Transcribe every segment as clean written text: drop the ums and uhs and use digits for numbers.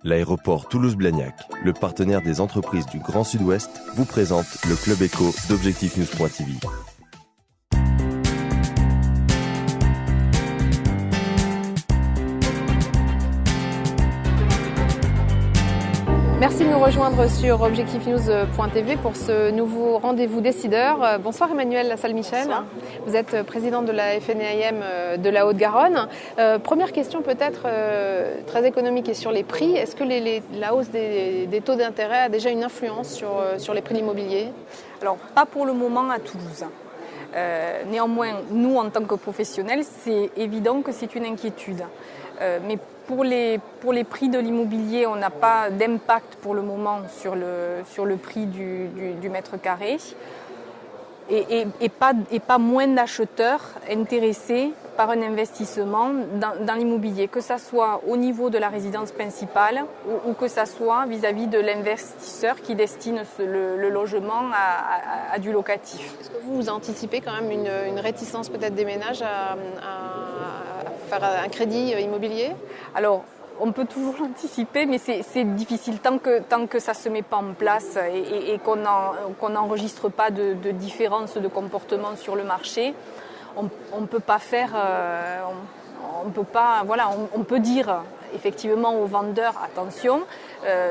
L'aéroport Toulouse-Blagnac, le partenaire des entreprises du Grand Sud-Ouest, vous présente le Club Éco d'Objectif-News.tv. Merci de nous rejoindre sur objectifnews.tv pour ce nouveau rendez-vous décideur. Bonsoir Emmanuel Lassalle-Michel. Bonsoir. Vous êtes président de la FNAIM de la Haute-Garonne. Première question peut-être très économique et sur les prix. Est-ce que la hausse des taux d'intérêt a déjà une influence sur les prix de l'immobilier ? Alors, pas pour le moment à Toulouse. Néanmoins, nous, en tant que professionnels, c'est évident que c'est une inquiétude. Mais pour les prix de l'immobilier, on n'a pas d'impact pour le moment sur le prix du mètre carré et pas moins d'acheteurs intéressés par un investissement dans l'immobilier, que ça soit au niveau de la résidence principale ou que ça soit vis-à-vis de l'investisseur qui destine le logement à du locatif. Est-ce que vous anticipez quand même une réticence peut-être des ménages à faire un crédit immobilier ? Alors, on peut toujours l'anticiper, mais c'est difficile tant que ça ne se met pas en place et qu'on n'enregistre pas de différence de comportement sur le marché. On peut pas faire, on peut pas, voilà, on peut dire effectivement aux vendeurs attention,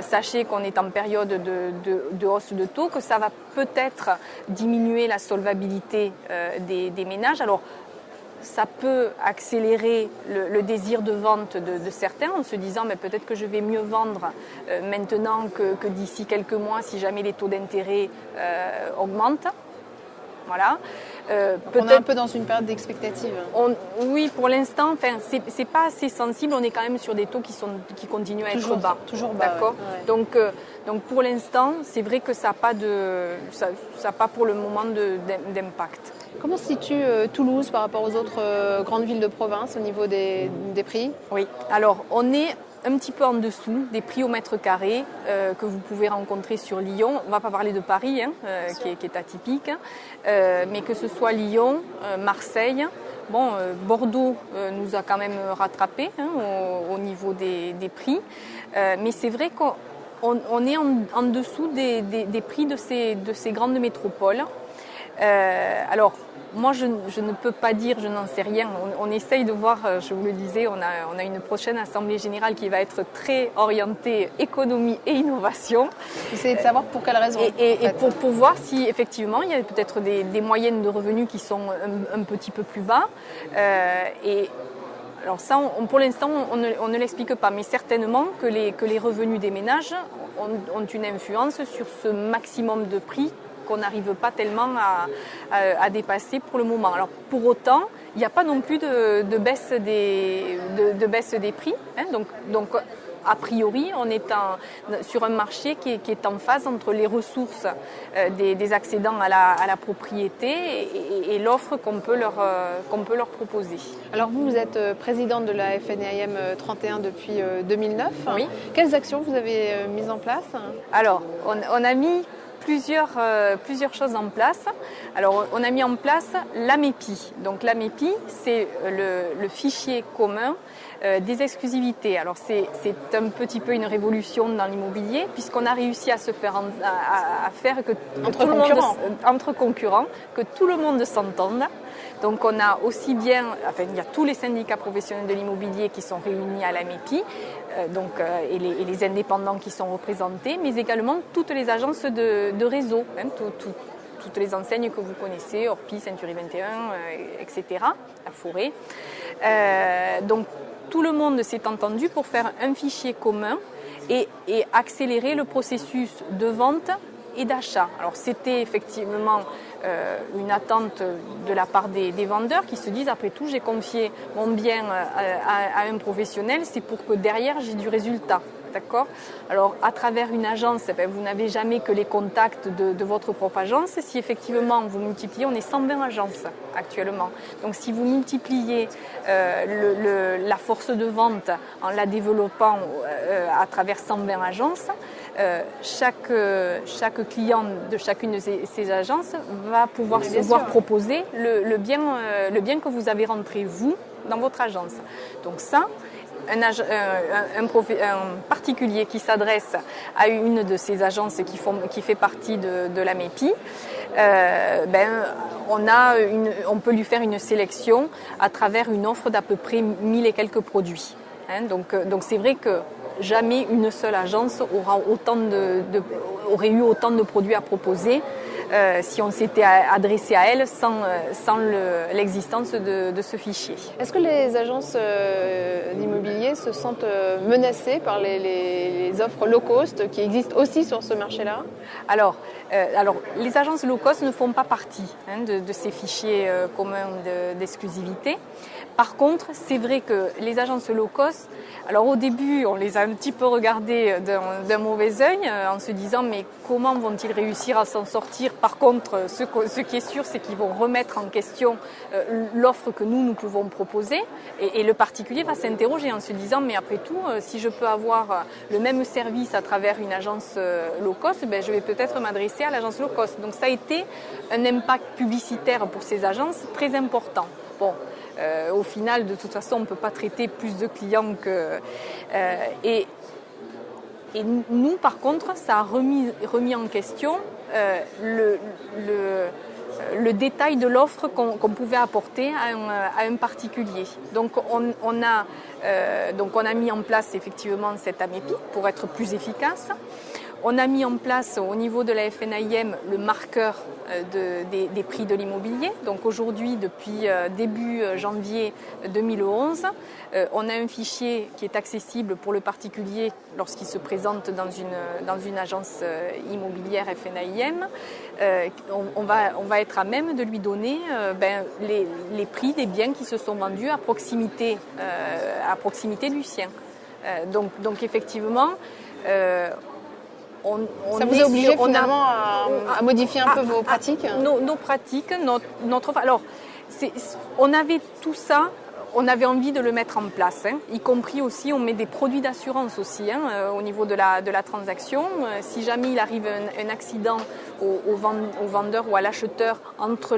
sachez qu'on est en période de hausse de taux, que ça va peut-être diminuer la solvabilité des ménages. Alors, ça peut accélérer le désir de vente de certains en se disant mais peut-être que je vais mieux vendre maintenant que d'ici quelques mois si jamais les taux d'intérêt augmentent. Voilà. On est un peu dans une période d'expectative. Oui, pour l'instant, c'est pas assez sensible. On est quand même sur des taux qui continuent à être bas. Toujours bas. D'accord. Ouais. Donc pour l'instant, c'est vrai que ça n'a pas pour le moment d'impact. Comment se situe Toulouse par rapport aux autres grandes villes de province au niveau des prix ? Oui. Alors on est un petit peu en dessous des prix au mètre carré que vous pouvez rencontrer sur Lyon. On ne va pas parler de Paris, qui est atypique, mais que ce soit Lyon, Marseille, Bordeaux nous a quand même rattrapé au niveau des prix. Mais c'est vrai qu'on est en dessous des prix de ces grandes métropoles. Alors, moi, je ne peux pas dire, je n'en sais rien. On essaye de voir, je vous le disais, on a une prochaine assemblée générale qui va être très orientée économie et innovation. Essayez de savoir pour quelle raison. Et pour voir si effectivement il y a peut-être des moyennes de revenus qui sont un petit peu plus bas. Alors ça, pour l'instant, on ne l'explique pas, mais certainement que les revenus des ménages ont une influence sur ce maximum de prix qu'on n'arrive pas tellement à dépasser pour le moment. Alors pour autant, il n'y a pas non plus de baisse des prix. Donc a priori, on est sur un marché qui est en phase entre les ressources des accédants à la propriété et l'offre qu'on peut leur proposer. Alors vous êtes présidente de la FNAIM 31 depuis 2009. Oui. Quelles actions vous avez mises en place ? Alors, on a mis plusieurs choses en place. Alors, on a mis en place l'AMEPI. Donc, l'AMEPI, c'est le fichier commun des exclusivités. Alors, c'est un petit peu une révolution dans l'immobilier puisqu'on a réussi à se faire à faire que entre concurrents, que tout le monde s'entende. Donc, on a aussi bien, il y a tous les syndicats professionnels de l'immobilier qui sont réunis à l'AMEPI, et les indépendants qui sont représentés, mais également toutes les agences de réseau, toutes les enseignes que vous connaissez, Orpi, Century 21, etc., la Forêt. Donc tout le monde s'est entendu pour faire un fichier commun et accélérer le processus de vente et d'achat. Alors c'était effectivement une attente de la part des vendeurs qui se disent après tout j'ai confié mon bien à un professionnel, c'est pour que derrière j'ai du résultat. D'accord ? Alors, à travers une agence, vous n'avez jamais que les contacts de votre propre agence. Si effectivement vous multipliez, on est 120 agences actuellement. Donc, si vous multipliez la force de vente en la développant à travers 120 agences, chaque client de chacune de ces agences va pouvoir se voir proposer le bien que vous avez rentré, vous, dans votre agence. Donc ça, particulier qui s'adresse à une de ces agences qui fait partie de la MEPI, on peut lui faire une sélection à travers une offre d'à peu près 1000 et quelques produits. Donc c'est vrai que jamais une seule agence aurait eu autant de produits à proposer si on s'était adressé à elle sans l'existence de ce fichier. Est-ce que les agences d'immobilier se sentent menacées par les offres low cost qui existent aussi sur ce marché-là ? Alors, les agences low cost ne font pas partie de ces fichiers communs d'exclusivité. Par contre, c'est vrai que les agences low cost, alors au début, on les a un petit peu regardées d'un mauvais œil en se disant mais comment vont-ils réussir à s'en sortir ? Par contre, ce qui est sûr, c'est qu'ils vont remettre en question l'offre que nous pouvons proposer et le particulier va s'interroger en se disant mais après tout, si je peux avoir le même service à travers une agence low cost, je vais peut-être m'adresser à l'agence low cost. Donc ça a été un impact publicitaire pour ces agences très important. Bon. Au final, de toute façon, on ne peut pas traiter plus de clients que... Et nous, par contre, ça a remis en question le détail de l'offre qu'on pouvait apporter à un particulier. Donc, on a mis en place effectivement cette AMEPI pour être plus efficace. On a mis en place au niveau de la FNAIM le marqueur des prix de l'immobilier. Donc aujourd'hui, depuis début janvier 2011, on a un fichier qui est accessible pour le particulier lorsqu'il se présente dans une agence immobilière FNAIM. On va être à même de lui donner les prix des biens qui se sont vendus à proximité du sien. Donc effectivement, ça vous a obligé finalement à modifier un peu vos pratiques ? Nos pratiques, notre... Alors, on avait tout ça, on avait envie de le mettre en place, y compris aussi, on met des produits d'assurance aussi au niveau de la transaction. Si jamais il arrive un accident au vendeur ou à l'acheteur entre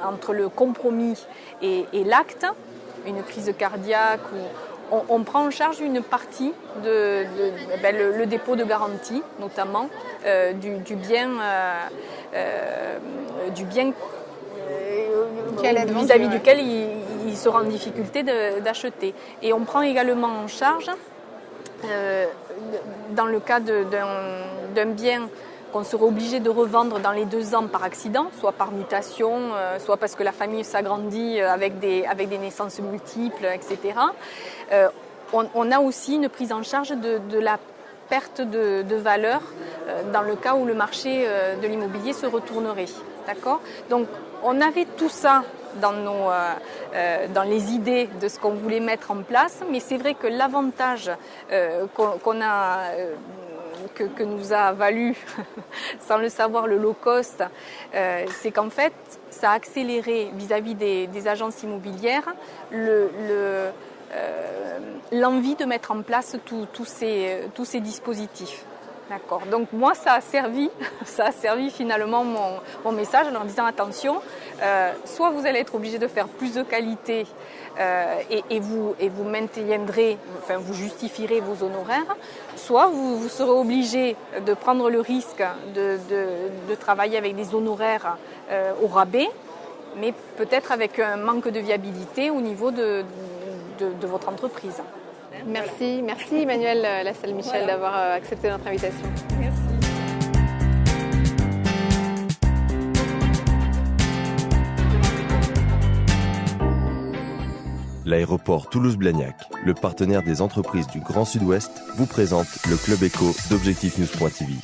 entre le compromis et l'acte, une crise cardiaque on prend en charge une partie le dépôt de garantie, notamment du bien vis-à-vis duquel il sera en difficulté d'acheter. Et on prend également en charge, dans le cas d'un bien qu'on serait obligé de revendre dans les 2 ans par accident, soit par mutation, soit parce que la famille s'agrandit avec des naissances multiples, etc. On a aussi une prise en charge de la perte de valeur dans le cas où le marché de l'immobilier se retournerait. D'accord ? Donc, on avait tout ça dans les idées de ce qu'on voulait mettre en place, mais c'est vrai que l'avantage que nous a valu, sans le savoir, le low cost, c'est qu'en fait, ça a accéléré vis-à-vis des agences immobilières l'envie de mettre en place tous ces dispositifs. D'accord. Donc moi, ça a servi finalement mon message en leur disant attention, soit vous allez être obligé de faire plus de qualité et vous maintiendrez, enfin vous justifierez vos honoraires, soit vous serez obligé de prendre le risque de travailler avec des honoraires au rabais, mais peut-être avec un manque de viabilité au niveau de votre entreprise. Merci Emmanuelle Lassalle-Michel d'avoir accepté notre invitation. Merci. L'aéroport Toulouse-Blagnac, le partenaire des entreprises du Grand Sud-Ouest, vous présente le Club Éco d'Objectif News.tv.